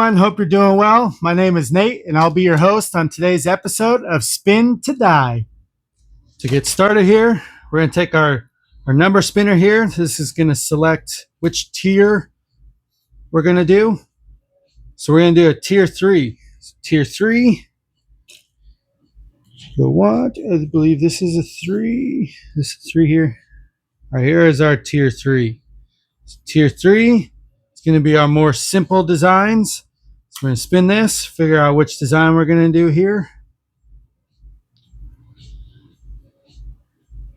everyone. Hope you're doing well. My name is Nate, and I'll be your host on today's episode of Spin to Die. To get started here, we're going to take our number spinner here. This is going to select which tier we're going to do. So we're going to do a tier 3. So tier 3. So what? I believe this is a 3. This is 3 here. All right, here is our tier 3. So tier 3 is going to be our more simple designs. So we're going to spin this, figure out which design we're going to do here.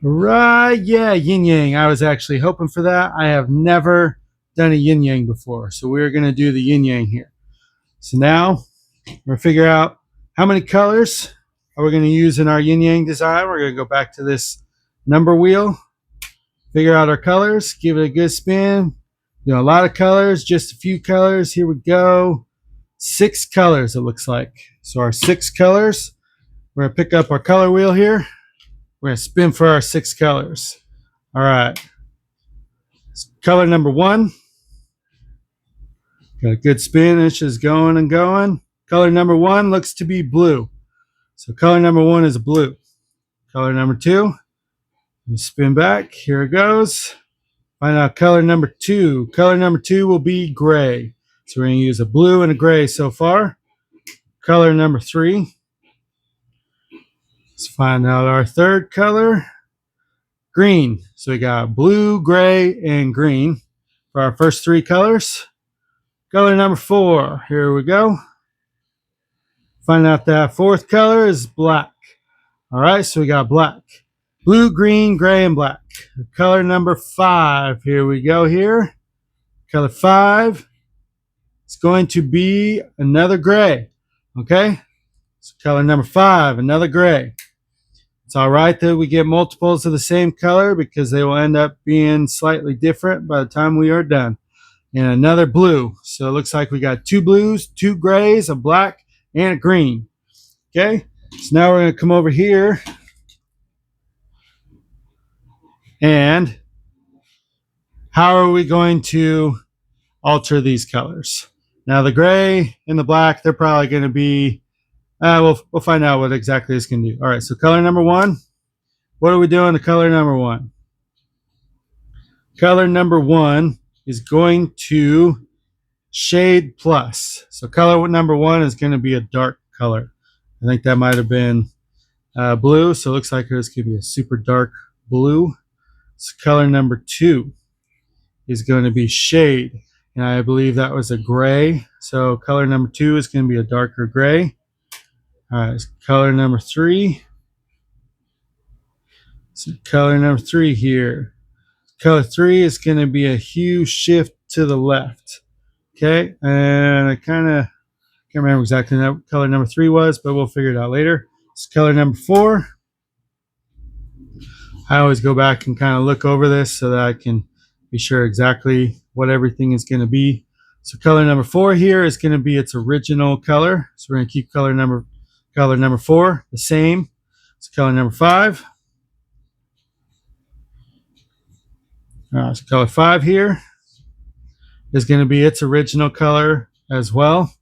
Right, yeah, Yin Yang. I was actually hoping for that. I have never done a Yin Yang before. So we're going to do the Yin Yang here. So now we're going to figure out how many colors are we going to use in our Yin Yang design. We're going to go back to this number wheel, figure out our colors, give it a good spin. You know, a lot of colors, just a few colors. Here we go. 6 colors, it looks like. So our 6 colors, we're going to pick up our color wheel here. We're going to spin for our 6 colors. All right. Color number 1. Got a good spin. It's just going and going. Color number 1 looks to be blue. So color number 1 is blue. Color number 2. Spin back. Here it goes. Find out color number 2. Color number 2 will be gray. So we're going to use a blue and a gray so far. Color number 3. Let's find out our third color. Green. So we got blue, gray, and green for our first 3 colors. Color number 4. Here we go. Find out that fourth color is black. All right, so we got black. Blue, green, gray, and black. Color number 5. Here we go here. Color 5 is going to be another gray. Okay? So color number 5, another gray. It's all right that we get multiples of the same color because they will end up being slightly different by the time we are done. And another blue. So it looks like we got 2 blues, 2 grays, a black, and a green. Okay? So now we're going to come over here. And how are we going to alter these colors? Now the gray and the black, they're probably going to be, we'll find out what exactly it's going to do. All right, so color number 1. What are we doing to color number 1? Color number 1 is going to shade plus. So color number 1 is going to be a dark color. I think that might have been blue, so it looks like it's going to be a super dark blue. So color number 2 is going to be shade, and I believe that was a gray. So color number 2 is going to be a darker gray. All right, color number 3. So color number 3 here. Color 3 is going to be a hue shift to the left. Okay, and I kind of can't remember exactly what color number 3 was, but we'll figure it out later. It's color number 4. I always go back and kind of look over this so that I can be sure exactly what everything is going to be. So color number 4 here is going to be its original color. So we're going to keep color number 4 the same. So color number 5. So color 5 here is going to be its original color as well.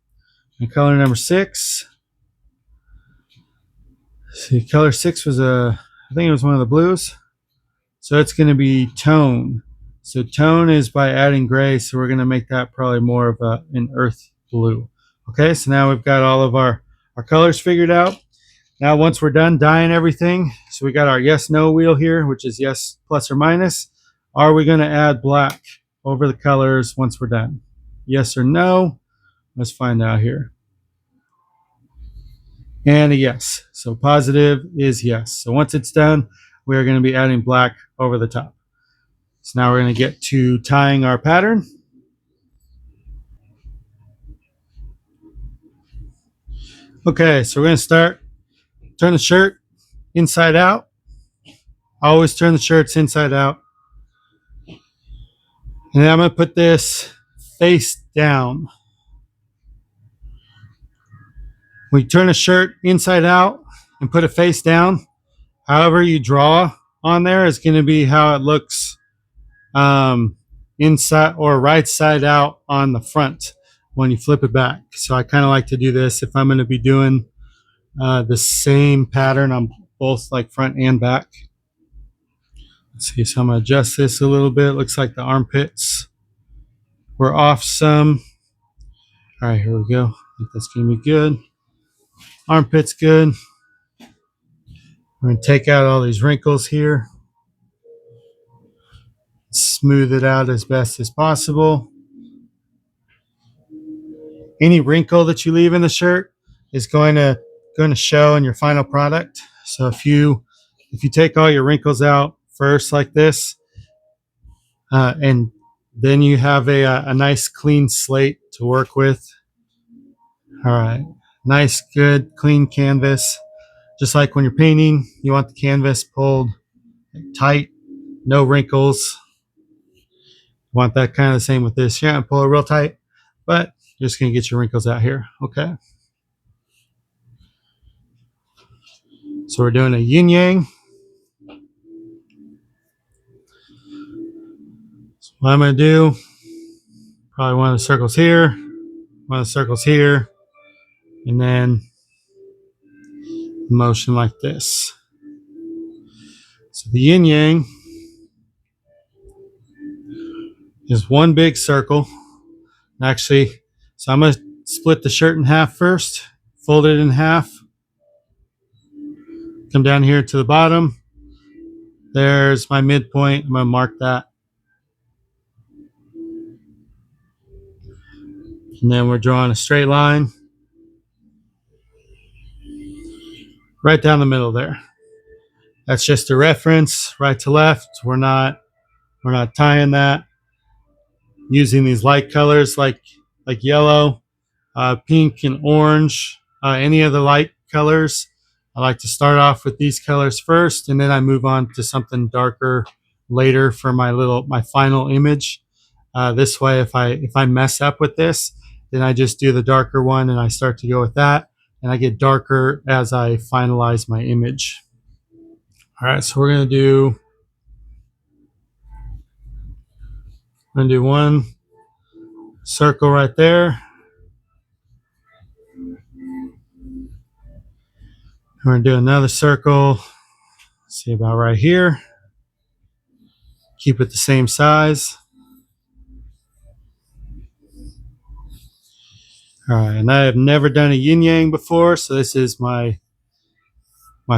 And color number 6. See, color 6 was I think it was one of the blues. So it's going to be tone. So tone is by adding gray. So we're going to make that probably more of an earth blue. Okay, so now we've got all of our colors figured out. Now once we're done dyeing everything, so we got our yes, no wheel here, which is yes, plus or minus. Are we going to add black over the colors once we're done? Yes or no? Let's find out here. And a yes. So positive is yes. So once it's done, we're going to be adding black over the top. So now we're going to get to tying our pattern. Okay, so we're going to start. Turn the shirt inside out. Always turn the shirts inside out. And then I'm going to put this face down. When you turn a shirt inside out and put it face down, however you draw on there is going to be how it looks inside or right side out on the front. when you flip it back. So I kind of like to do this if I'm going to be doing the same pattern on both like front and back. Let's see, so I'm going to adjust this a little bit. Looks like the armpits were off some. All right, here we go. I think that's going to be good. Armpits good. I'm going to take out all these wrinkles here. Smooth it out as best as possible. Any wrinkle that you leave in the shirt is going to show in your final product. So if you take all your wrinkles out first like this, and then you have a nice clean slate to work with. All right, nice, good, clean canvas. Just like when you're painting, you want the canvas pulled tight, no wrinkles. You want that kind of the same with this. Yeah, pull it real tight, but you're just going to get your wrinkles out here. Okay. So we're doing a yin yang. So what I'm going to do, probably one of the circles here, one of the circles here, and then motion like this. So the yin yang is one big circle. Actually, so I'm going to split the shirt in half first, fold it in half, come down here to the bottom. There's my midpoint. I'm going to mark that. And then we're drawing a straight line right down the middle there. That's just a reference, right to left. We're not tying that. Using these light colors like yellow, pink, and orange. Any of the light colors. I like to start off with these colors first, and then I move on to something darker later for my final image. This way, if I mess up with this, then I just do the darker one and I start to go with that, and I get darker as I finalize my image. All right, so we're gonna do one circle right there. We're gonna do another circle. See about right here. Keep it the same size. All right, and I have never done a yin yang before, so this is my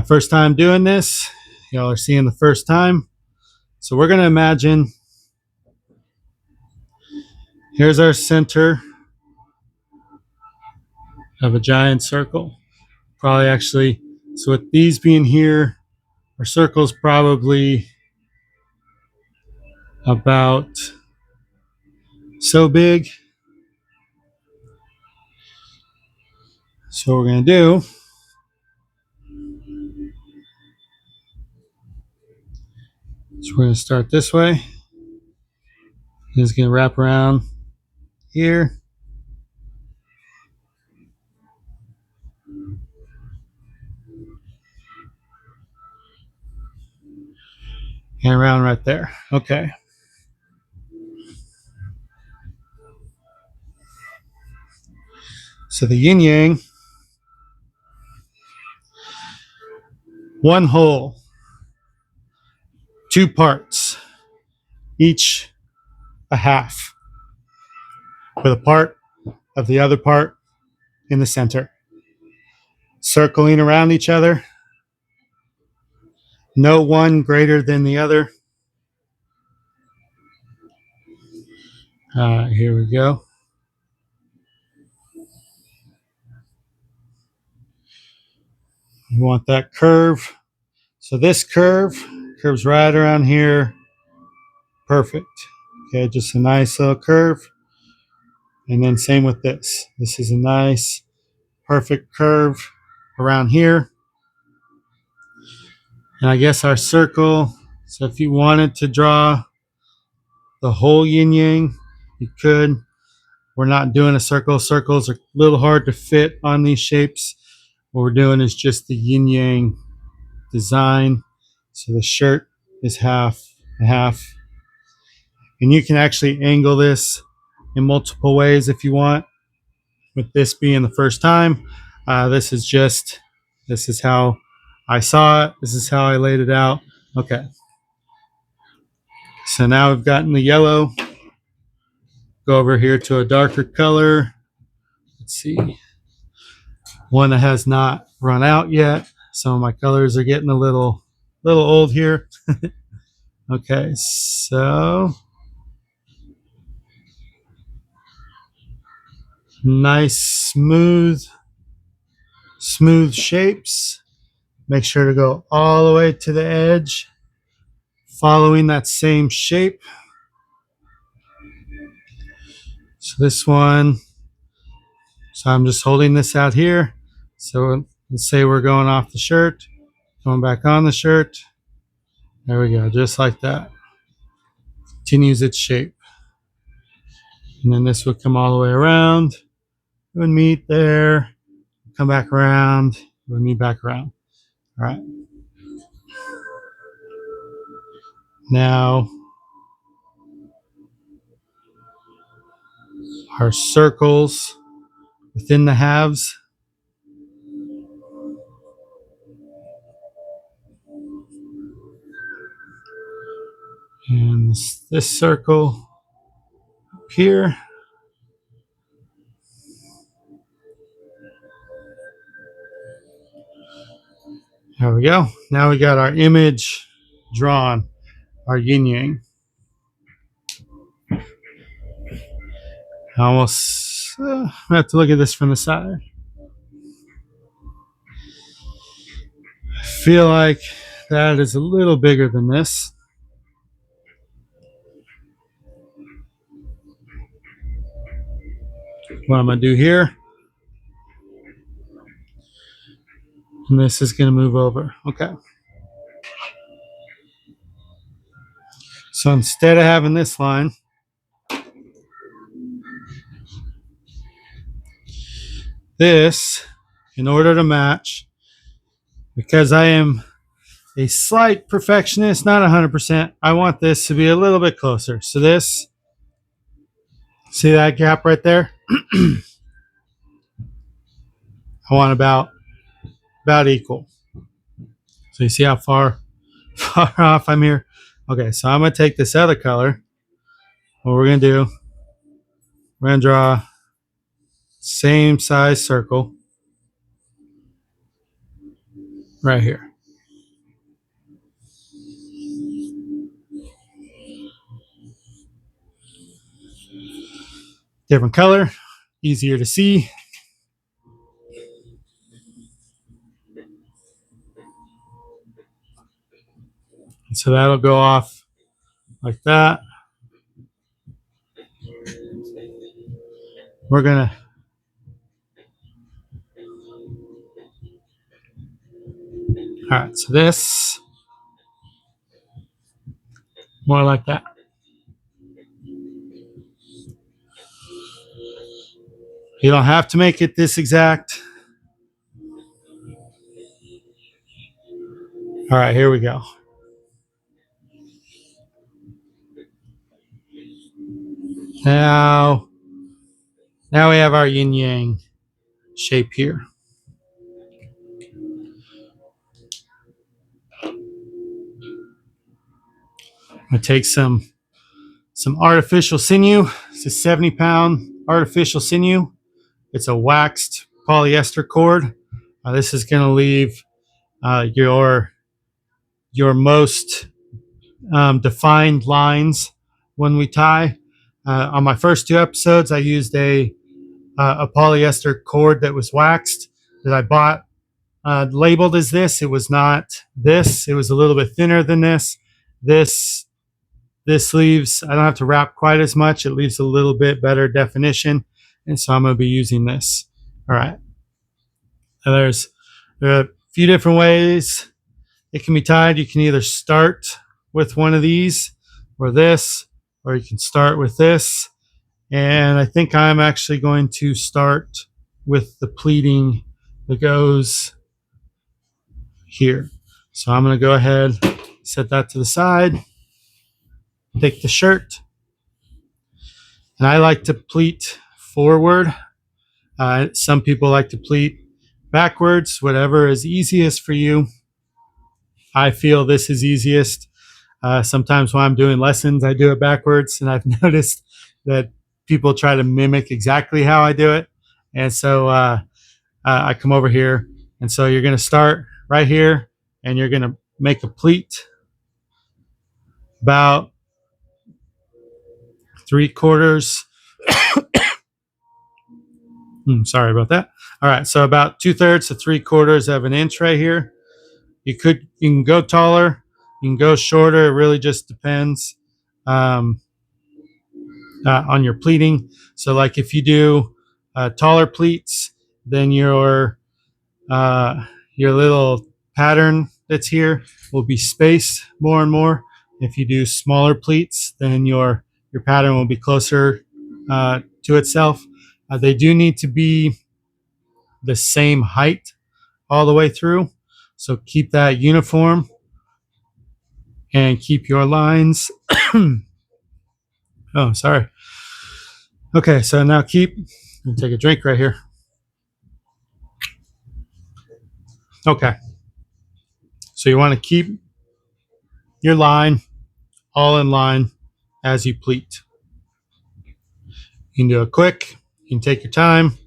first time doing this. Y'all are seeing the first time. So we're gonna imagine here's our center of a giant circle. Probably actually, so with these being here, our circle's probably about so big. So what we're gonna do is we're gonna start this way. It's gonna wrap around here. And around right there. Okay. So the yin yang, one whole, two parts, each a half, with a part of the other part in the center. Circling around each other, no one greater than the other. Here we go. You want that curve. So this curves right around here. Perfect. Okay, just a nice little curve. And then same with this. This is a nice, perfect curve around here. And I guess our circle, so if you wanted to draw the whole yin yang, you could. We're not doing a circle. Circles are a little hard to fit on these shapes. What we're doing is just the yin yang design. So the shirt is half and half. And you can actually angle this in multiple ways if you want. with this being the first time. This is how I saw it. This is how I laid it out. Okay. So now we've gotten the yellow. Go over here to a darker color. Let's see. One that has not run out yet. Some of my colors are getting a little old here. Okay, so nice smooth shapes. Make sure to go all the way to the edge, following that same shape. So this one, so I'm just holding this out here. So let's say we're going off the shirt, going back on the shirt. There we go, just like that. Continues its shape. And then this would come all the way around. It would meet there, come back around, it would meet back around. All right. Now our circles within the halves. And this circle up here. There we go. Now we got our image drawn, our yin yang. I almost have to look at this from the side. I feel like that is a little bigger than this. What I'm going to do here, and this is going to move over. Okay. So instead of having this line, this, in order to match, because I am a slight perfectionist, not 100%, I want this to be a little bit closer. So this, see that gap right there? I want about equal. So you see how far off I'm here? Okay, so I'm going to take this other color. What we're going to do, we're going to draw same size circle right here. Different color, easier to see. And so that'll go off like that. We're going to all right, so this, more like that. You don't have to make it this exact. All right, here we go. Now we have our yin yang shape here. I'm going to take some artificial sinew. It's a 70-pound artificial sinew. It's a waxed polyester cord. This is going to leave your most defined lines when we tie. On my first 2 episodes, I used a polyester cord that was waxed that I bought labeled as this. It was not this. It was a little bit thinner than this. This leaves, I don't have to wrap quite as much. It leaves a little bit better definition. And so I'm going to be using this. All right. Now there are a few different ways it can be tied. You can either start with one of these or this, or you can start with this. And I think I'm actually going to start with the pleating that goes here. So I'm going to go ahead, set that to the side, take the shirt, and I like to pleat forward. Some people like to pleat backwards, whatever is easiest for you. I feel this is easiest. Sometimes when I'm doing lessons, I do it backwards, and I've noticed that people try to mimic exactly how I do it. And so I come over here. And so you're going to start right here, and you're going to make a pleat about 3/4. Sorry about that. All right, so about 2/3 to 3/4 of an inch right here. You can go taller, you can go shorter. It really just depends um, on your pleating. So, like if you do taller pleats, then your little pattern that's here will be spaced more and more. If you do smaller pleats, then your pattern will be closer to itself. They do need to be the same height all the way through. So keep that uniform and keep your lines. Oh, sorry. Okay, so now I'm gonna take a drink right here. Okay, so you want to keep your line all in line as you pleat. You can do it quick, you can take your time.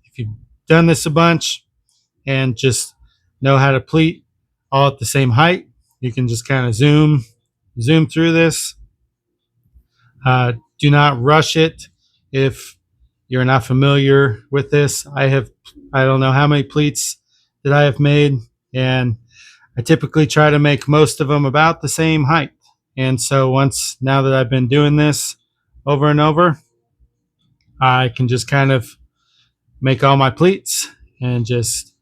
If you've done this a bunch and just know how to pleat all at the same height, you can just kind of zoom through this. Do not rush it if you're not familiar with this. I don't know how many pleats that I have made, and I typically try to make most of them about the same height. And so now that I've been doing this over and over, I can just kind of make all my pleats, and just,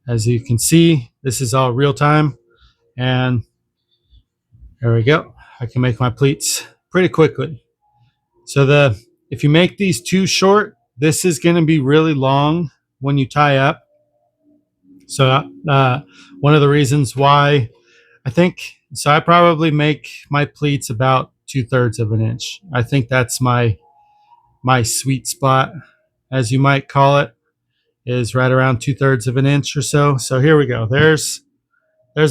as you can see, this is all real time. And there we go. I can make my pleats pretty quickly. So if you make these too short, this is going to be really long when you tie up. So one of the reasons why I probably make my pleats about 2/3 of an inch. I think that's my sweet spot, as you might call it, is right around 2/3 of an inch or so. So here we go. There's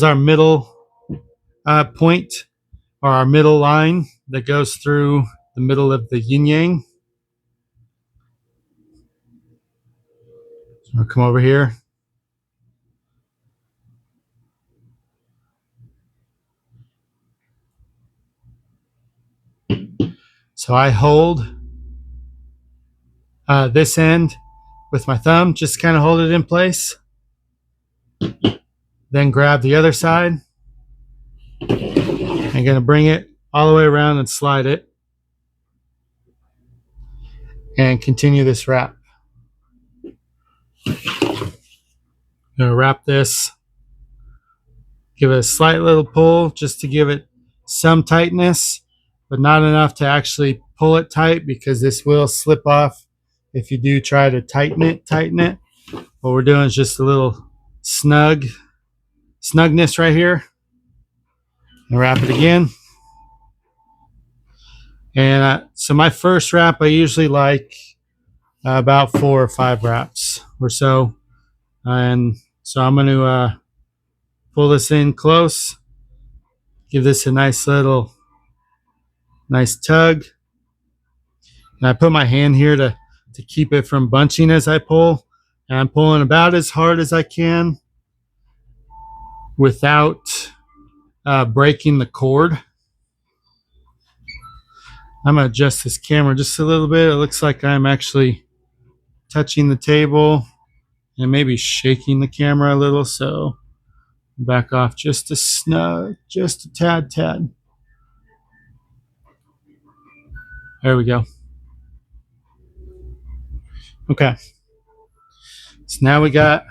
our middle point, or our middle line that goes through the middle of the yin yang. So I'll come over here. So I hold this end with my thumb, just kind of hold it in place. Then grab the other side. I'm going to bring it all the way around and slide it. And continue this wrap. I'm going to wrap this. Give it a slight little pull just to give it some tightness, but not enough to actually pull it tight, because this will slip off if you do try to tighten it. What we're doing is just a little snugness right here. And wrap it again. And so my first wrap, I usually like about 4 or 5 wraps or so. And so I'm going to pull this in close, give this a nice tug. And I put my hand here to keep it from bunching as I pull. And I'm pulling about as hard as I can without breaking the cord. I'm going to adjust this camera just a little bit. It looks like I'm actually touching the table and maybe shaking the camera a little. So back off just a tad. There we go. Okay. So now we got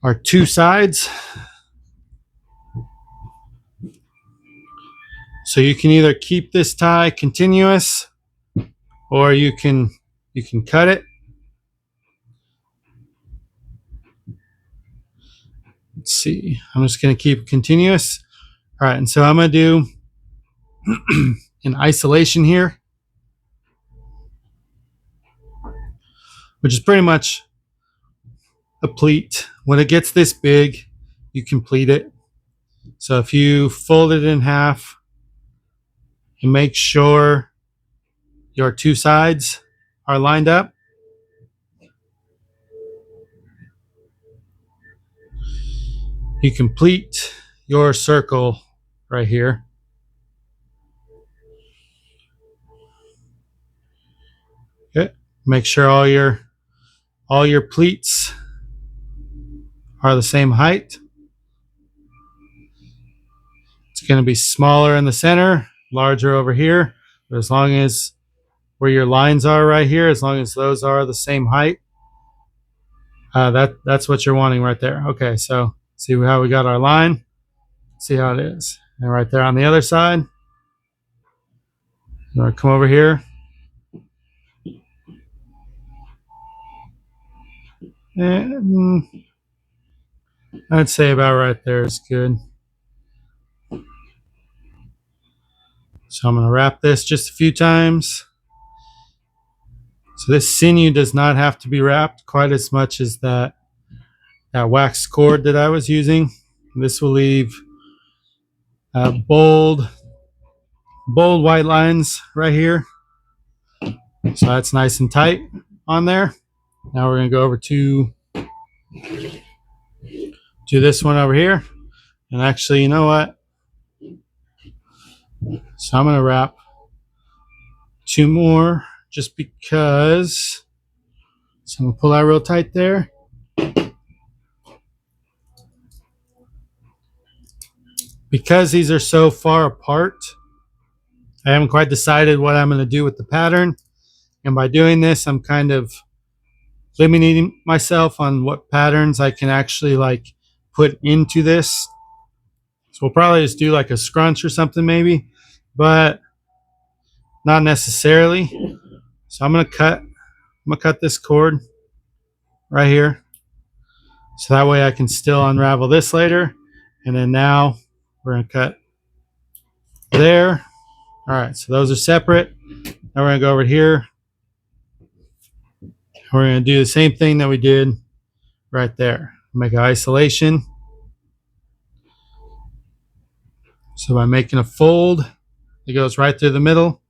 our 2 sides. So you can either keep this tie continuous, or you can cut it. Let's see. I'm just going to keep it continuous. All right, and so I'm going to do an isolation here. which is pretty much a pleat. When it gets this big, you can pleat it. So if you fold it in half and make sure your two sides are lined up, you complete your circle right here. Okay. Make sure all your pleats are the same height. It's going to be smaller in the center, larger over here. But as long as where your lines are right here, as long as those are the same height, that's what you're wanting right there. Okay, so see how we got our line. See how it is. And right there on the other side, I'm going to come over here. And I'd say about right there is good. So I'm going to wrap this just a few times. So this sinew does not have to be wrapped quite as much as that wax cord that I was using. This will leave bold white lines right here. So that's nice and tight on there. Now we're going to go over to this one over here. And actually, you know what? So I'm going to wrap two more just because. So I'm going to pull that real tight there. Because these are so far apart, I haven't quite decided what I'm going to do with the pattern. And by doing this, I'm kind of limiting myself on what patterns I can actually like put into this. So we'll probably just do like a scrunch or something maybe, but not necessarily. So I'm gonna cut this cord right here. So that way I can still unravel this later. And then now we're gonna cut there. All right, so those are separate. Now we're gonna go over here. We're gonna do the same thing that we did right there. Make an isolation. So by making a fold, it goes right through the middle,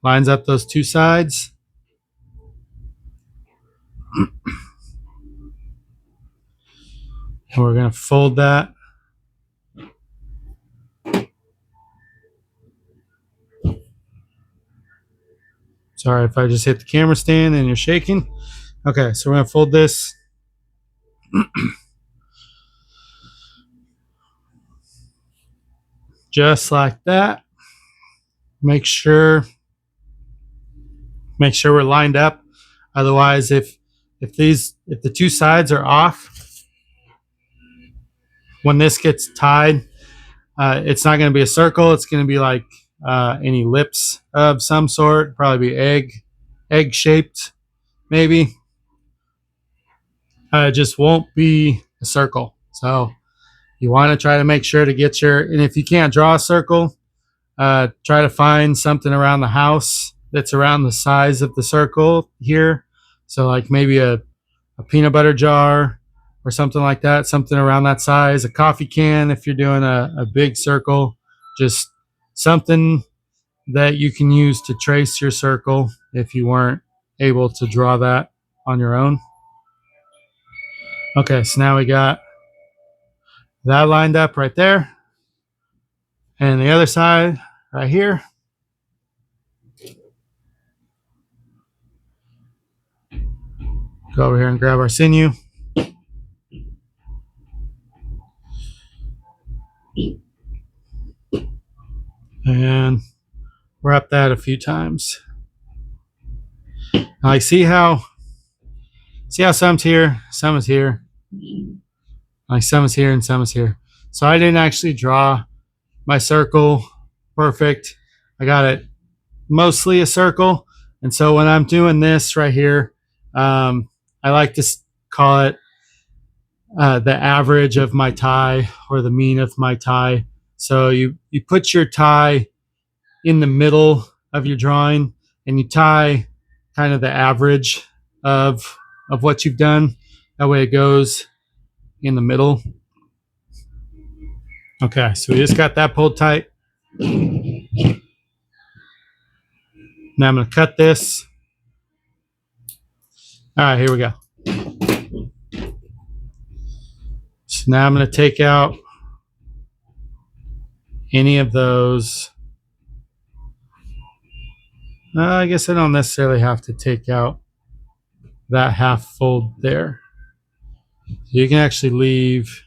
lines up those two sides. And we're going to fold that. Sorry if I just hit the camera stand and you're shaking. Okay, so we're going to fold this. Just like that. Make sure we're lined up. Otherwise, if the two sides are off, when this gets tied, it's not going to be a circle. It's going to be like any lips of some sort. Probably be egg shaped, maybe. It just won't be a circle. So you want to try to make sure to get and if you can't draw a circle, try to find something around the house that's around the size of the circle here. So like maybe a peanut butter jar or something like that, something around that size, a coffee can if you're doing a big circle, just something that you can use to trace your circle if you weren't able to draw that on your own. Okay, so now we got that lined up right there. And the other side right here. Go over here and grab our sinew. And wrap that a few times. Now, see how some's here, some is here. Like some is here and some is here. So I didn't actually draw my circle perfect. I got it mostly a circle. And so when I'm doing this right here, I like to call it the average of my tie or the mean of my tie. So you put your tie in the middle of your drawing and you tie kind of the average of what you've done. That way it goes in the middle. Okay, so we just got that pulled tight. Now I'm going to cut this. All right, here we go. So now I'm going to take out any of those. I guess I don't necessarily have to take out that half fold there. You can actually leave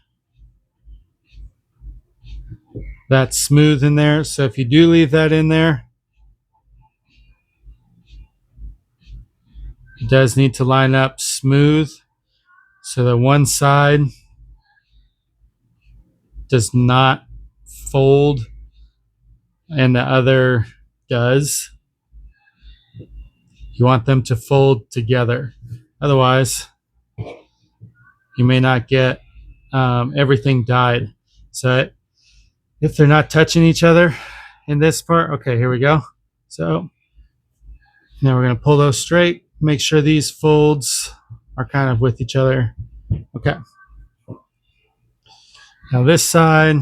that smooth in there. So if you do leave that in there, it does need to line up smooth so that one side does not fold and the other does. You want them to fold together. Otherwise, you may not get everything dyed. So if they're not touching each other in this part, okay, here we go. So now we're going to pull those straight. Make sure these folds are kind of with each other. Okay. Now this side,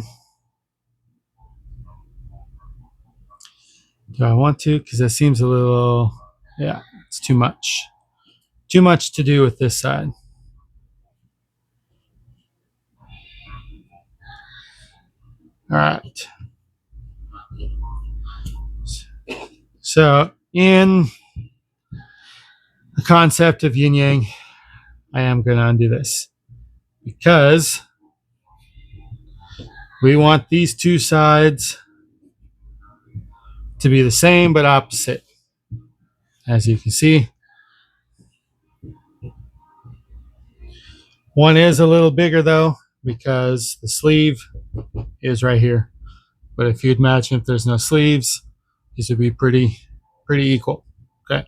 do I want to? Because that seems a little, yeah, it's too much. Too much to do with this side. All right. So in the concept of yin yang, I am going to undo this because we want these two sides to be the same but opposite. As you can see, one is a little bigger though because the sleeve is right here. But if you'd imagine if there's no sleeves, these would be pretty equal. Okay.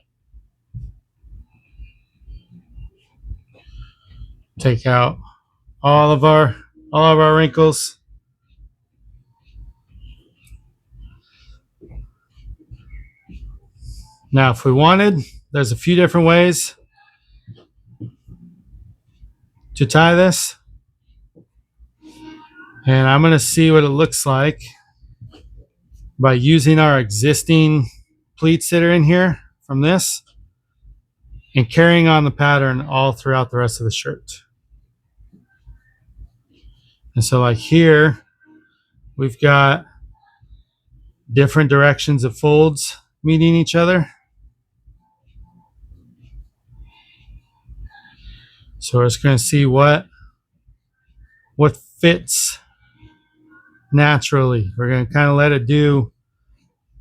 Take out all of our wrinkles. Now, if we wanted, there's a few different ways to tie this. And I'm going to see what it looks like by using our existing pleats that are in here from this and carrying on the pattern all throughout the rest of the shirt. And so like here, we've got different directions of folds meeting each other. So we're just going to see what fits naturally. We're going to kind of let it do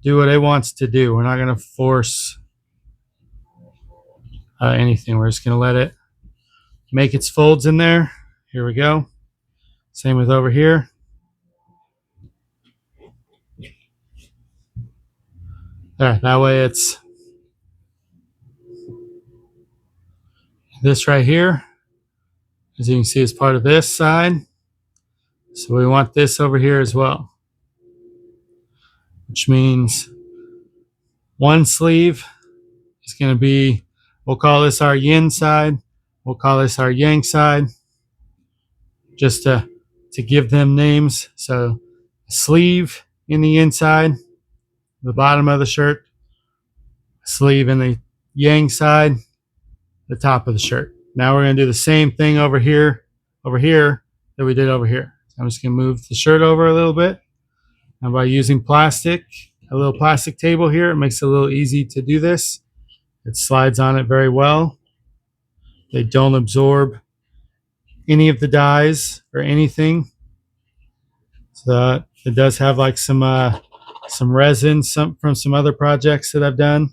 what it wants to do. We're not going to force anything. We're just going to let it make its folds in there. Here we go. Same with over here. There, that way it's this right here, as you can see, is part of this side. So we want this over here as well, which means one sleeve is going to be, we'll call this our yin side. We'll call this our yang side, just to give them names. So sleeve in the inside, the bottom of the shirt, sleeve in the yang side, the top of the shirt. Now we're going to do the same thing over here that we did over here. So I'm just going to move the shirt over a little bit. And by using plastic, a little plastic table here, it makes it a little easy to do this. It slides on it very well. They don't absorb any of the dyes or anything. So it does have like some resin from some other projects that I've done.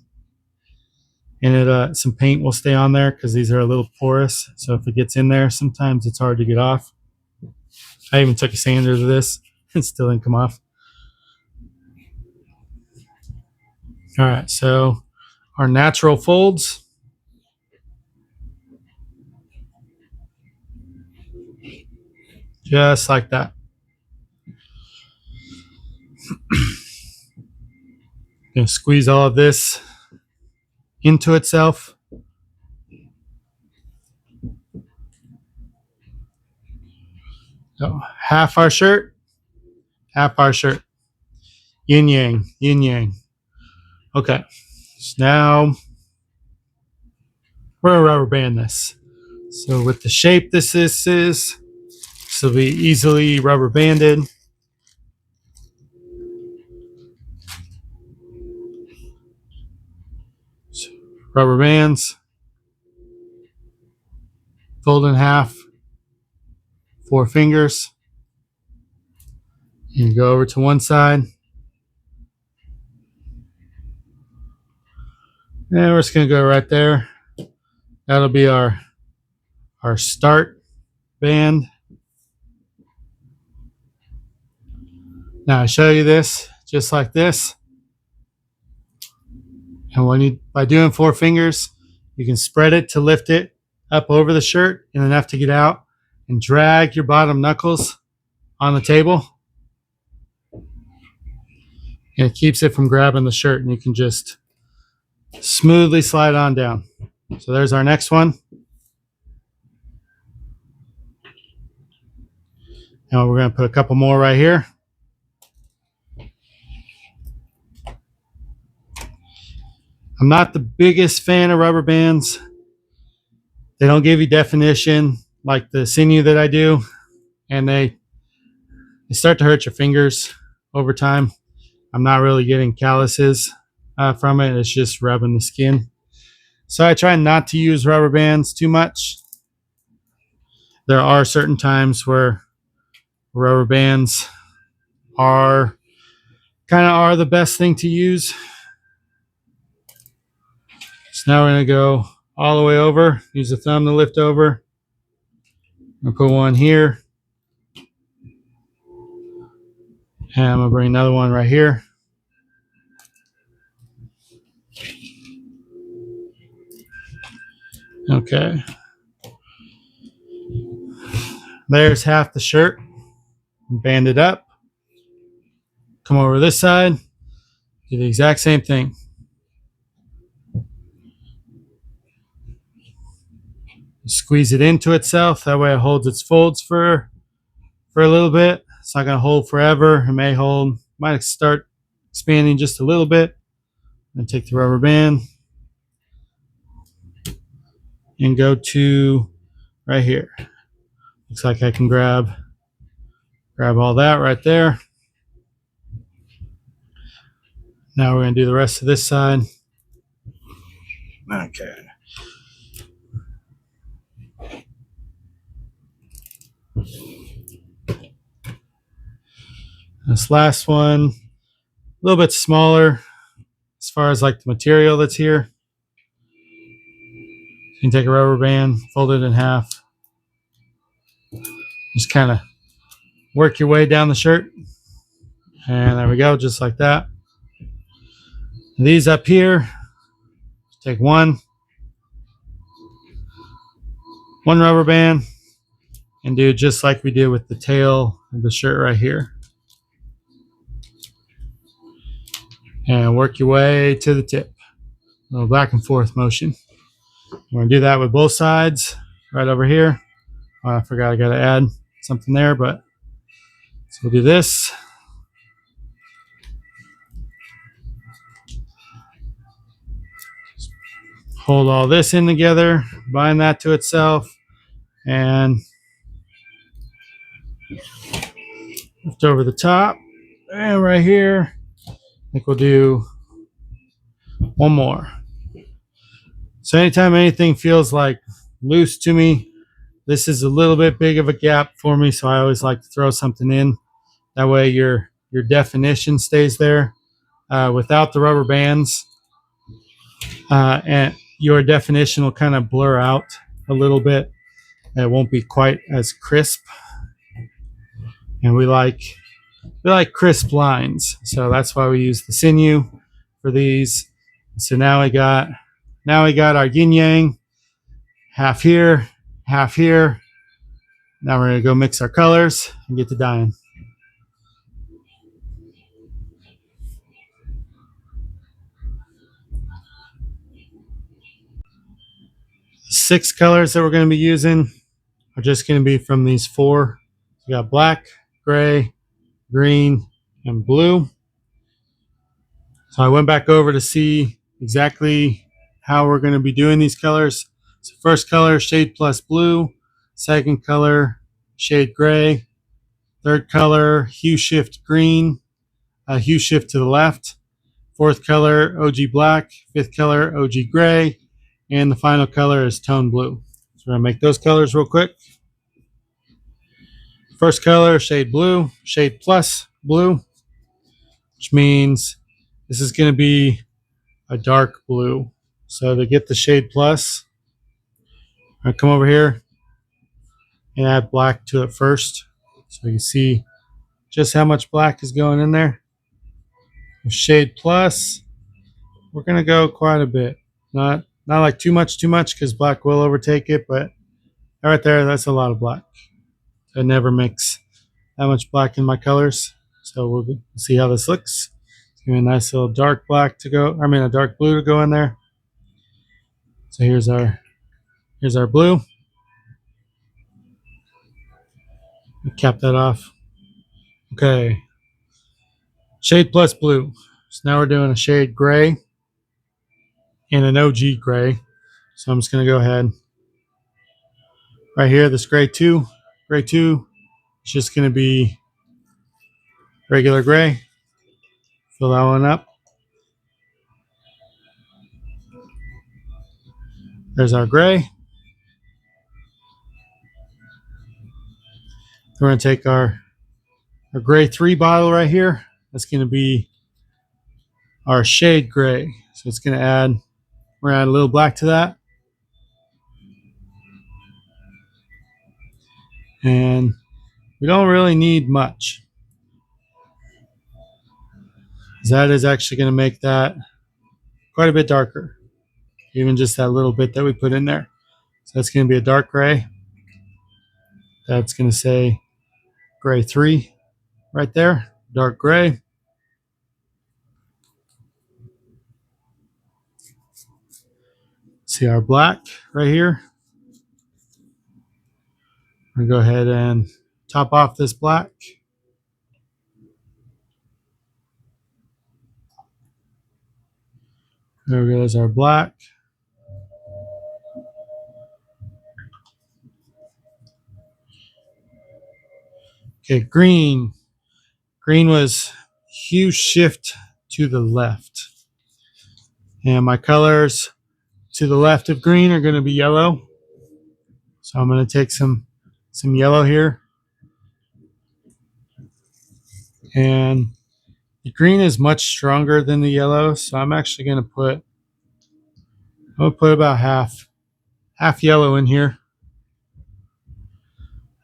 And some paint will stay on there because these are a little porous. So if it gets in there, sometimes it's hard to get off. I even took a sander to this and still didn't come off. All right, so our natural folds. Just like that. Gonna squeeze all of this into itself. So half our shirt, half our shirt. Yin yang, yin yang. Okay, so now we're gonna rubber band this. So with the shape this is, this will be easily rubber banded. So rubber bands, fold in half, 4 fingers. You go over to one side. And we're just gonna go right there. That'll be our start band. Now I show you this just like this. And by doing 4 fingers, you can spread it to lift it up over the shirt and enough to get out, and drag your bottom knuckles on the table. And it keeps it from grabbing the shirt, and you can just smoothly slide on down. So there's our next one. Now we're going to put a couple more right here. I'm not the biggest fan of rubber bands. They don't give you definition like the sinew that I do, and they start to hurt your fingers over time. I'm not really getting calluses from it. It's just rubbing the skin. So I try not to use rubber bands too much. There are certain times where rubber bands are the best thing to use. So now we're going to go all the way over. Use the thumb to lift over. I'll put one here. And I'm going to bring another one right here. Okay. There's half the shirt. Band it up. Come over this side. Do the exact same thing. Squeeze it into itself. That way it holds its folds for a little bit. It's not going to hold forever. It may hold. Might start expanding just a little bit. And take the rubber band and go to right here. Looks like I can grab all that right there. Now we're going to do the rest of this side. Okay. This last one, a little bit smaller as far as like the material that's here. You can take a rubber band, fold it in half. Just kind of work your way down the shirt. And there we go, just like that. These up here, take one rubber band and do just like we did with the tail of the shirt right here. And work your way to the tip. A little back and forth motion. We're going to do that with both sides right over here. Oh, I forgot I got to add something there, but so we'll do this. Hold all this in together, bind that to itself, and lift over the top. And right here, I think we'll do one more. So anytime anything feels like loose to me, this is a little bit big of a gap for me, so I always like to throw something in. That way your definition stays there. Without the rubber bands, and your definition will kind of blur out a little bit. It won't be quite as crisp. And we like crisp lines, so that's why we use the sinew for these. So now we got our yin yang, half here, half here. Now we're gonna go mix our colors and get to dyeing. 6 colors that we're going to be using are just going to be from these 4 We got black, gray, green, and blue. So I went back over to see exactly how we're going to be doing these colors. So first color, shade plus blue. Second color, shade gray. Third color, hue shift green. Hue shift to the left. Fourth color, OG black. Fifth color, OG gray. And the final color is tone blue. So we're going to make those colors real quick. First color, shade blue. Shade plus blue, which means this is going to be a dark blue. So to get the shade plus, I'm going to come over here and add black to it first. So you can see just how much black is going in there. With shade plus, we're going to go quite a bit. Not like too much because black will overtake it, but right there, that's a lot of black. I never mix that much black in my colors. So we'll see how this looks. Give me a nice little dark black to go, a dark blue to go in there. So here's our blue. Cap that off. Okay. Shade plus blue. So now we're doing a shade gray and an OG gray. So I'm just going to go ahead. Right here, this gray 2. Gray 2 is just going to be regular gray. Fill that one up. There's our gray. We're going to take our gray 3 bottle right here. That's going to be our shade gray. So it's going to add, we're going to add a little black to that. And we don't really need much. That is actually going to make that quite a bit darker. Even just that little bit that we put in there. So that's going to be a dark gray. That's going to say gray 3 right there. Dark gray. See our black right here. I'm going to go ahead and top off this black. There goes our black. Okay, green. Green was huge shift to the left. And my colors to the left of green are going to be yellow. So I'm going to take some yellow here. And the green is much stronger than the yellow, so I'm actually going to put about half yellow in here.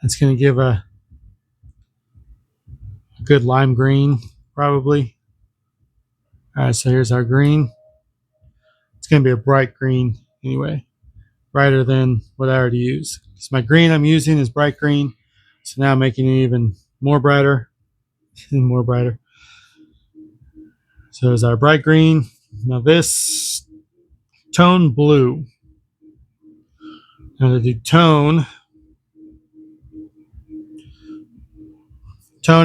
That's going to give a good lime green, probably. All right, so here's our green. It's going to be a bright green anyway, brighter than what I already use. So my green I'm using is bright green, so now I'm making it even more brighter and more brighter. So there's our bright green. Now this tone blue. Now to do tone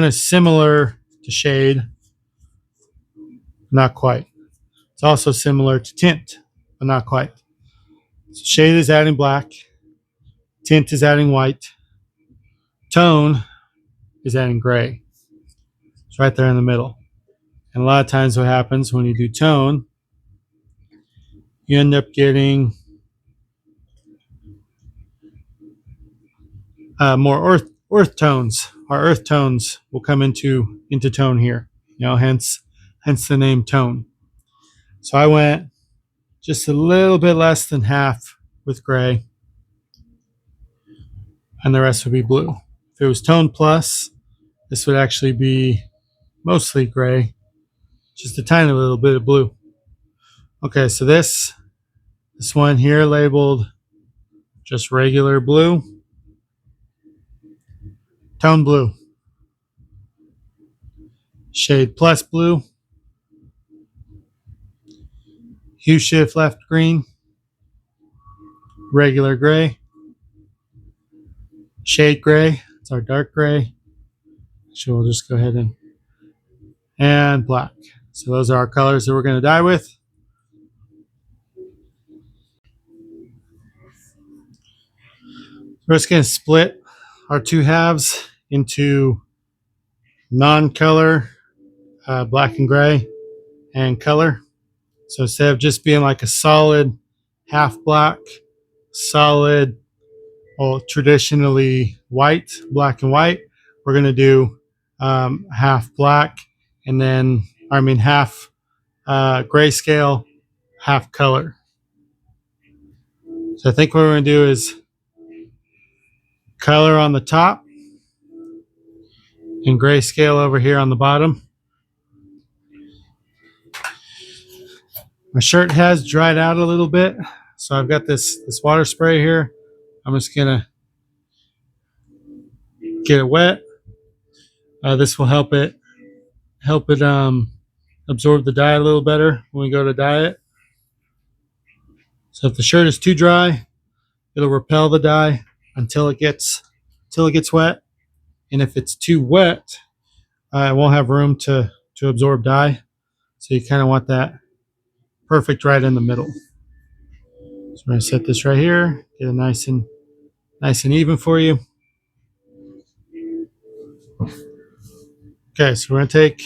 is similar to shade, not quite. It's also similar to tint, but not quite. So shade is adding black, tint is adding white, tone is adding gray. It's right there in the middle. And a lot of times what happens when you do tone, you end up getting more earth tones. Our earth tones will come into tone here. Hence the name tone. So I went just a little bit less than half with gray, and the rest would be blue. If it was tone plus, this would actually be mostly gray, just a tiny little bit of blue. Okay, so this one here labeled just regular blue, tone blue, shade plus blue, hue shift left green, regular gray, shade gray. It's our dark gray. So we'll just go ahead and black. So those are our colors that we're going to dye with. We're just going to split our two halves into non-color, black and gray, and color. So instead of just being like a solid half black, solid, well, traditionally white, black and white, we're going to do half black and then, half grayscale, half color. So I think what we're going to do is color on the top and grayscale over here on the bottom. My shirt has dried out a little bit, so I've got this water spray here. I'm just gonna get it wet. This will help it absorb the dye a little better when we go to dye it. So if the shirt is too dry, it'll repel the dye until it gets wet, and if it's too wet, it won't have room to absorb dye. So you kind of want that perfect right in the middle. So I'm going to set this right here, get it nice and even for you. Okay, so we're going to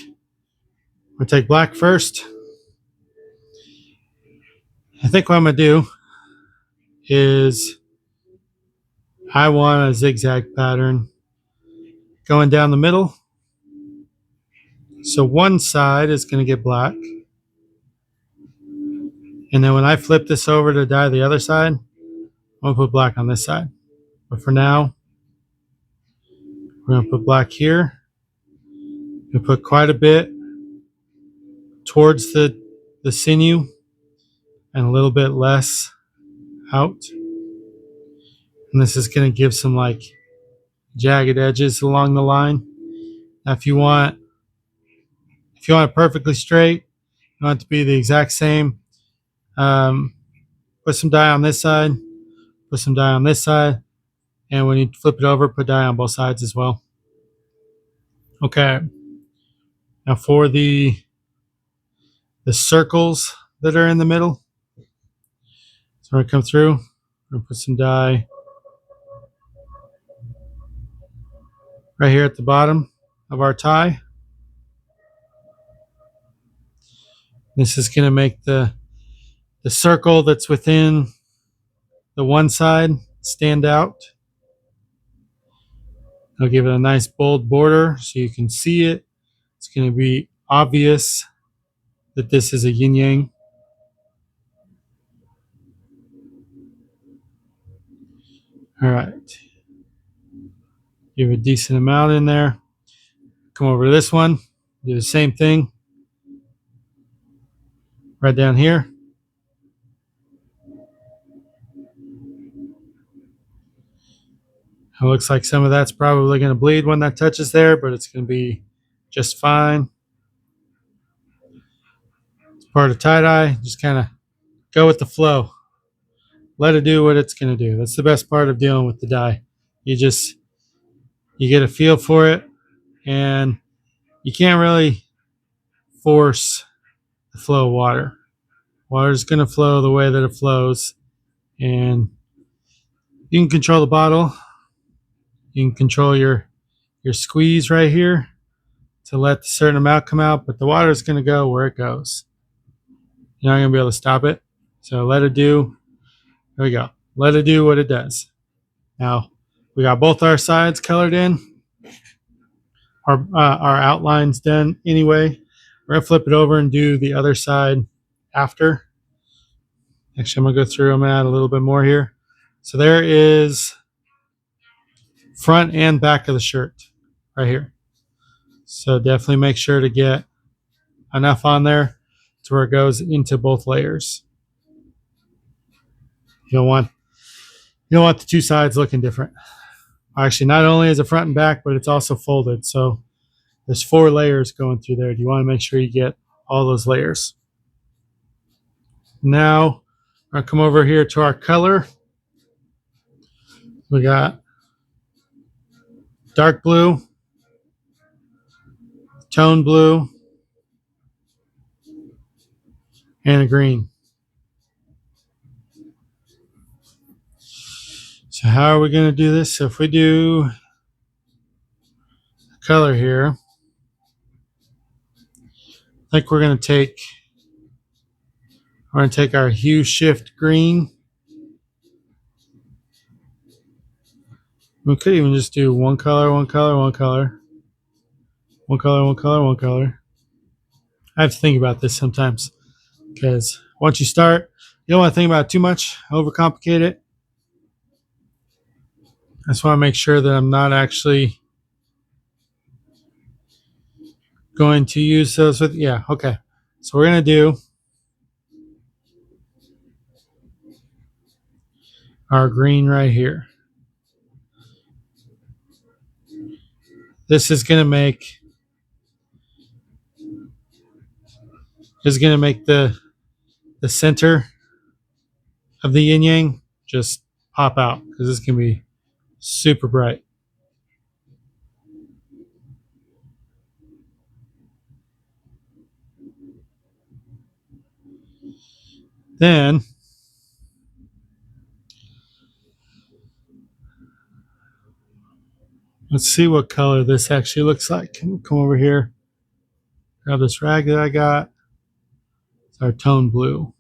take black first. I think what I'm going to do is I want a zigzag pattern going down the middle. So one side is going to get black. And then when I flip this over to dye the other side, I'm going to put black on this side. But for now, we're going to put black here. We put quite a bit towards the sinew and a little bit less out. And this is going to give some like jagged edges along the line. Now, if you want it perfectly straight, you want it to be the exact same. Put some dye on this side, put some dye on this side, and when you flip it over, put dye on both sides as well. Okay. Now for the circles that are in the middle, so we're going to come through, we're going to put some dye right here at the bottom of our tie. This is going to make the circle that's within the one side stand out. I'll give it a nice bold border so you can see it. It's going to be obvious that this is a yin yang. All right. Give a decent amount in there. Come over to this one. Do the same thing. Right down here. It looks like some of that's probably going to bleed when that touches there, but it's going to be just fine. It's part of tie-dye. Just kind of go with the flow. Let it do what it's going to do. That's the best part of dealing with the dye. You get a feel for it, and you can't really force the flow of water. Water's going to flow the way that it flows, and you can control the bottle. You can control your squeeze right here to let a certain amount come out, but the water is going to go where it goes. You're not going to be able to stop it. So let it do. There we go. Let it do what it does. Now we got both our sides colored in. Our outlines done anyway. We're going to flip it over and do the other side after. Actually, I'm going to go through. I'm going to add a little bit more here. So there is front and back of the shirt right here. So definitely make sure to get enough on there to where it goes into both layers. You don't want the two sides looking different. Actually, not only is it front and back, but it's also folded. So there's 4 layers going through there. You want to make sure you get all those layers. Now, I'll come over here to our color. We got dark blue, tone blue, and a green. So how are we going to do this? So if we do color here, I think we're going to take our hue shift green. We could even just do one color, one color, one color, one color, one color, one color. I have to think about this sometimes because once you start, you don't want to think about it too much, overcomplicate it. I just want to make sure that I'm not actually going to use those with, yeah, okay. So we're going to do our green right here. This is going to make the center of the yin yang just pop out because this can be super bright. Then let's see what color this actually looks like. Come over here, grab this rag that I got. It's our tone blue.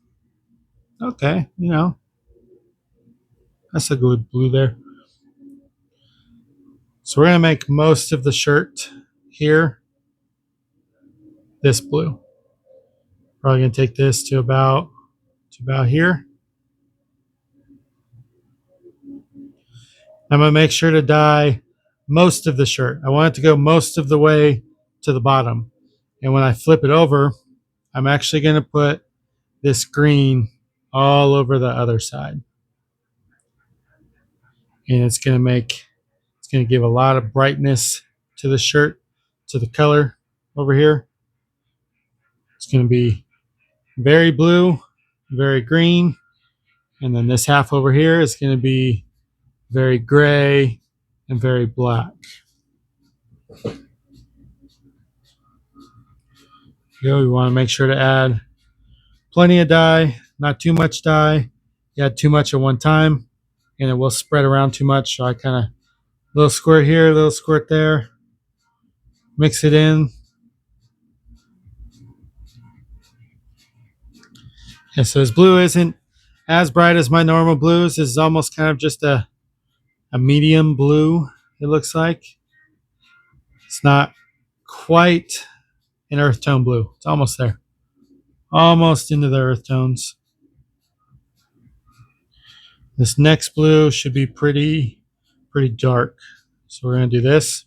Okay, that's a good blue there. So we're gonna make most of the shirt here this blue. Probably gonna take this to about here. I'm gonna make sure to dye most of the shirt. I want it to go most of the way to the bottom. And when I flip it over, I'm actually gonna put this green all over the other side. And it's gonna give a lot of brightness to the shirt, to the color over here. It's gonna be very blue, very green, and then this half over here is gonna be very gray and very black. We want to make sure to add plenty of dye, not too much dye. You add too much at one time, and it will spread around too much. So I kind of little squirt here, little squirt there, mix it in. Yeah, so this blue isn't as bright as my normal blues. This is almost kind of just a medium blue, it looks like. It's not quite an earth tone blue. It's almost there. Almost into the earth tones. This next blue should be pretty dark. So we're going to do this.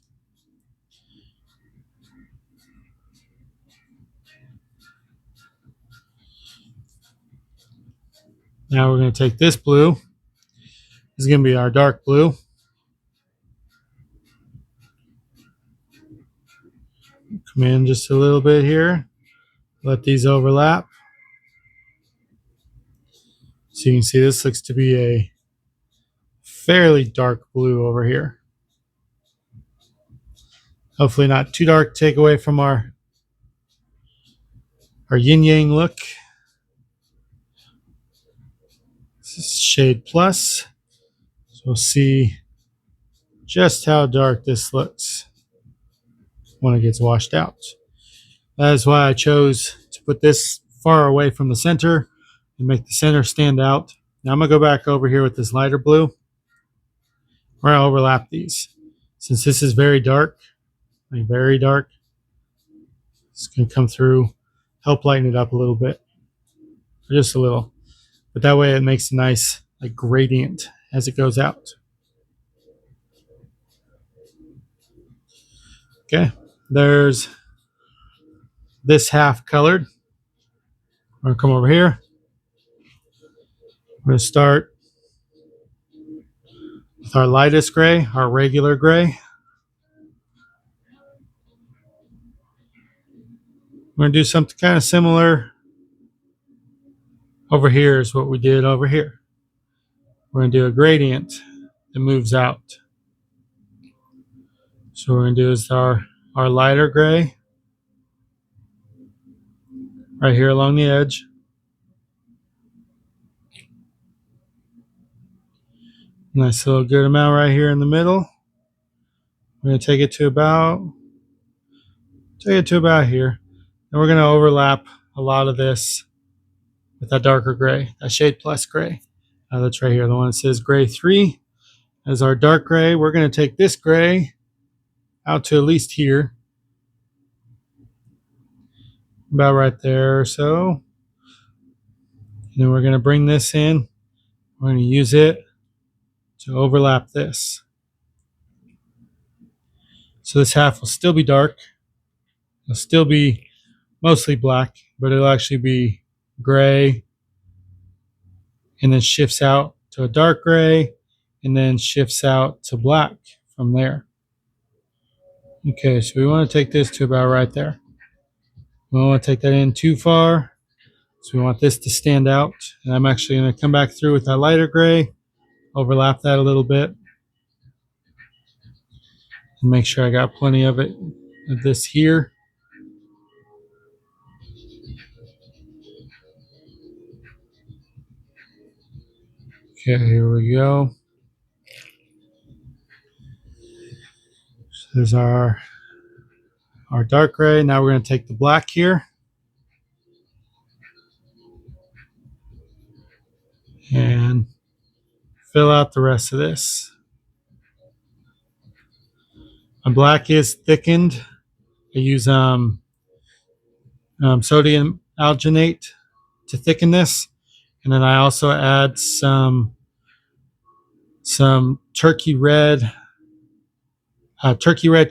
Now we're going to take this blue. This is going to be our dark blue. Come in just a little bit here. Let these overlap. So you can see this looks to be a fairly dark blue over here. Hopefully not too dark to take away from our yin yang look. This is shade plus. So we'll see just how dark this looks when it gets washed out. That is why I chose to put this far away from the center and make the center stand out. Now I'm going to go back over here with this lighter blue. We're going to overlap these. Since this is very dark, it's going to come through, help lighten it up a little bit. Just a little. But that way it makes a nice gradient as it goes out. Okay, there's this half colored. We're going to come over here. We're going to start with our lightest gray, our regular gray. We're going to do something kind of similar over here is what we did over here. We're going to do a gradient that moves out. So what we're going to do is our lighter gray right here along the edge. Nice little good amount right here in the middle. We're going to take it to about here. And we're going to overlap a lot of this with that darker gray, that shade plus gray. That's right here, the one that says gray 3 is our dark gray. We're going to take this gray out to at least here, about right there or so. And then we're going to bring this in. We're going to use it to overlap this. So this half will still be dark. It'll still be mostly black, but it'll actually be gray, and then shifts out to a dark gray, and then shifts out to black from there. Okay, so we want to take this to about right there. We don't want to take that in too far, so we want this to stand out. And I'm actually going to come back through with that lighter gray, overlap that a little bit, and make sure I got plenty of it, of this here. Okay, here we go. So there's our dark gray. Now we're going to take the black here and fill out the rest of this. My black is thickened. I use sodium alginate to thicken this, and then I also add some turkey red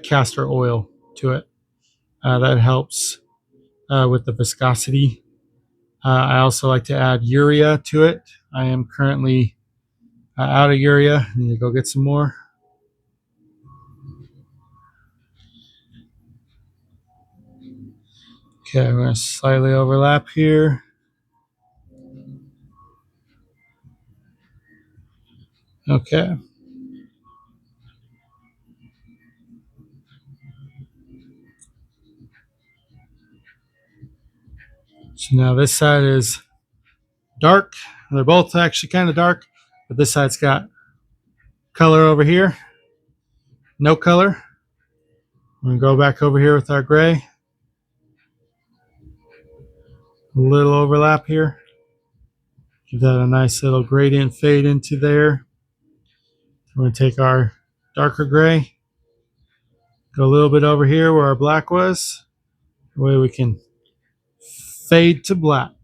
castor oil to it. That helps with the viscosity. I also like to add urea to it. I am currently out of urea. I need to go get some more. Okay, I'm going to slightly overlap here. Okay. So now this side is dark. They're both actually kind of dark, but this side's got color over here. No color. We're going to go back over here with our gray. A little overlap here. Give that a nice little gradient fade into there. We're going to take our darker gray, go a little bit over here where our black was. That way we can fade to black.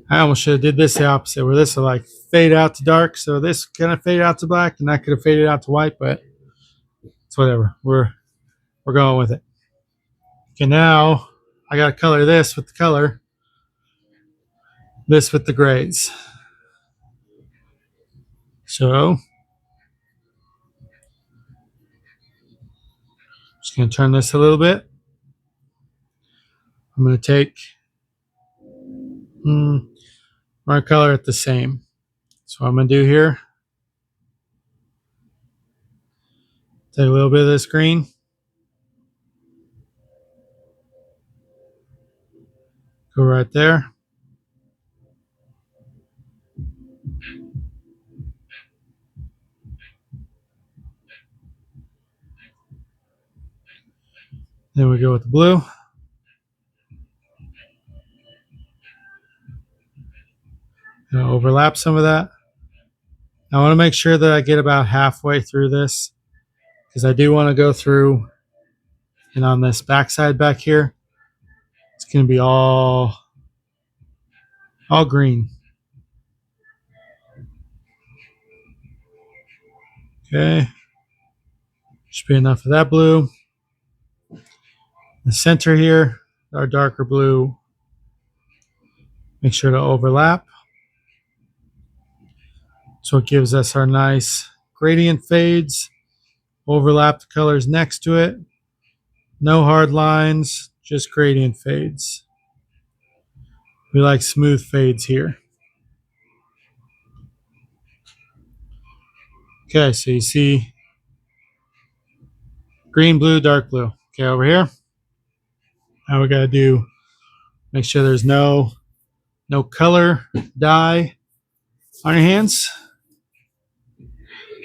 I almost should have did this the opposite, where this will like fade out to dark. So this kind of fade out to black, and that could have faded out to white, but it's whatever. We're going with it. Okay, now I got to color this with the color, this with the grays. So just going to turn this a little bit. I'm going to take my color at the same. So what I'm going to do here, take a little bit of this green, go right there. Then we go with the blue. And overlap some of that. I want to make sure that I get about halfway through this, because I do want to go through, and on this backside back here, it's going to be all green. Okay. Should be enough of that blue. The center here, our darker blue, make sure to overlap. So it gives us our nice gradient fades. Overlap the colors next to it. No hard lines, just gradient fades. We like smooth fades here. Okay, so you see green, blue, dark blue. Okay, over here. Now we gotta do, make sure there's no color dye on your hands.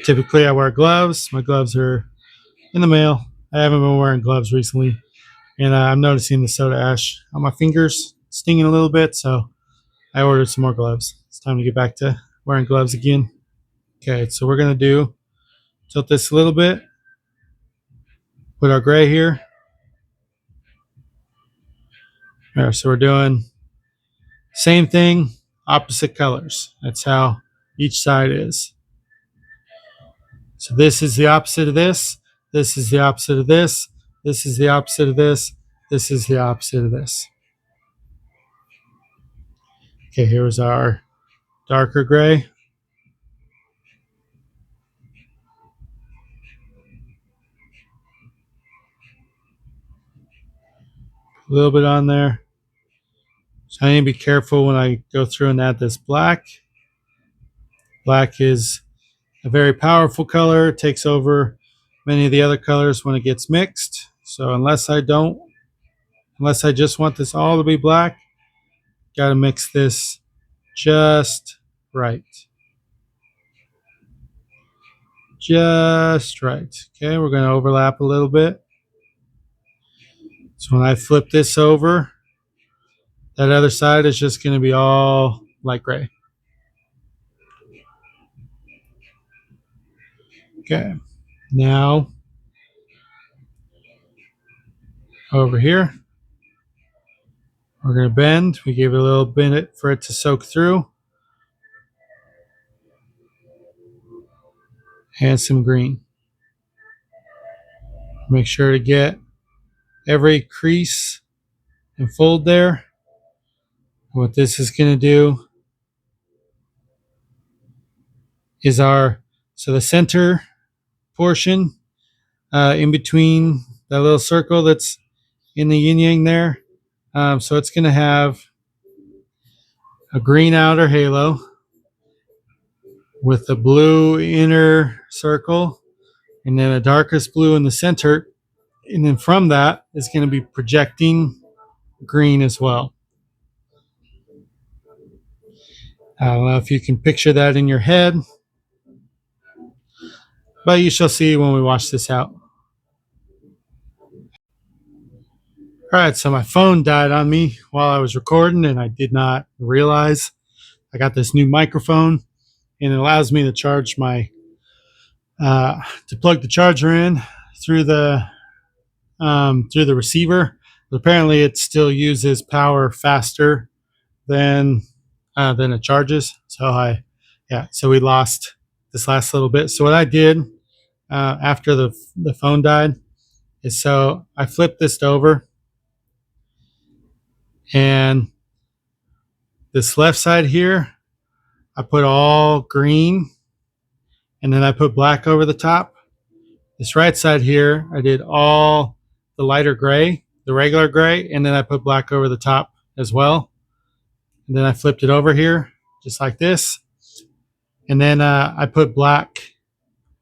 Typically I wear gloves. My gloves are in the mail. I haven't been wearing gloves recently. And I'm noticing the soda ash on my fingers stinging a little bit, so I ordered some more gloves. It's time to get back to wearing gloves again. Okay, so we're gonna do, tilt this a little bit, put our gray here. All right, so we're doing same thing, opposite colors. That's how each side is. So this is the opposite of this. This is the opposite of this. This is the opposite of this. This is the opposite of this. Okay, here's our darker gray. A little bit on there. So I need to be careful when I go through and add this black. Black is a very powerful color. It takes over many of the other colors when it gets mixed. So unless I just want this all to be black, got to mix this just right. Just right. Okay, we're going to overlap a little bit. So when I flip this over, that other side is just going to be all light gray. Okay, now over here, we're going to bend. We gave it a little bit for it to soak through. And some green. Make sure to get every crease and fold there. What this is going to do is so the center portion in between that little circle that's in the yin yang there. So it's going to have a green outer halo with the blue inner circle and then a darkest blue in the center. And then from that is going to be projecting green as well. I don't know if you can picture that in your head, but you shall see when we wash this out. All right, so my phone died on me while I was recording, and I did not realize. I got this new microphone, and it allows me to charge to plug the charger in through the receiver. But apparently, it still uses power faster than it charges. So we lost this last little bit. So what I did after the phone died is so I flipped this over, and this left side here, I put all green, and then I put black over the top. This right side here, I did all the lighter gray, the regular gray, and then I put black over the top as well. And then I flipped it over here, just like this. And then I put black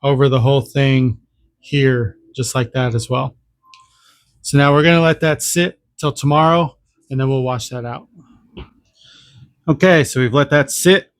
over the whole thing here, just like that as well. So now we're going to let that sit till tomorrow, and then we'll wash that out. Okay, so we've let that sit